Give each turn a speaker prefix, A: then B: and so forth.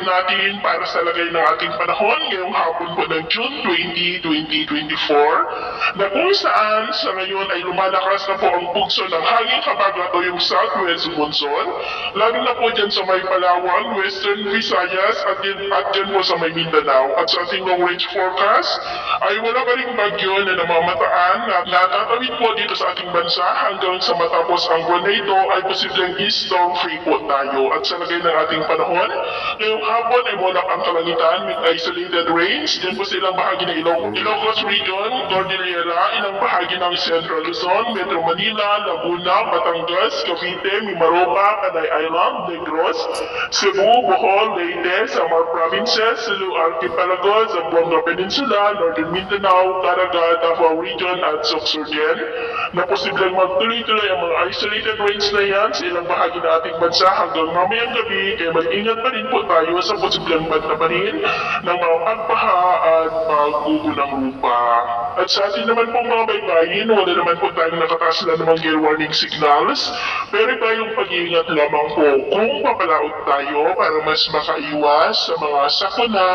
A: natin para sa lagay ng ating panahon ngayong hapon po ng June 20, 2024 na kung saan sa ngayon ay lumalakas na po ang pugso ng hangin habagat o yung southwest monsoon, lalo na po dyan sa may Palawan, Western Visayas at dyan po sa may Mindanao. At sa ating long range forecast ay wala pa ring bagyo na namamataan na natatawid po dito sa ating bansa hanggang sa matapos ang buwan na ito ay posibleng storm free po tayo. At sa lagay ng ating panahon, ngayong hapon ay mula ang kalangitan with isolated rains. Diyan po silang bahagi ng Ilocos Region, Cordillera, ilang bahagi ng Central Luzon, Metro Manila, Laguna, Batangas, Cavite, Mimaropa, Canay Island, Negros, Cebu, Bohol, Leyte, Samar Provinces, Sulu Archipelago, Zamboanga Peninsula, Northern Mindanao, Caraga, Davao Region at Sorsogon na posibleng magtuloy-tuloy ang mga isolated rains na yan sa ilang bahagi ng ating bansa hanggang mamayang gabi, kaya mag-ingat pa rin po tayo sa posibleng banta pa rin ng mga pagbaha at pagguho ng lupa. At sa atin naman pong mga baybayin, wala naman po tayong nakataas na namang gale warning signals, pero tayong pag-iingat lamang po kung papalaot tayo para mas makaiwas sa mga sakuna.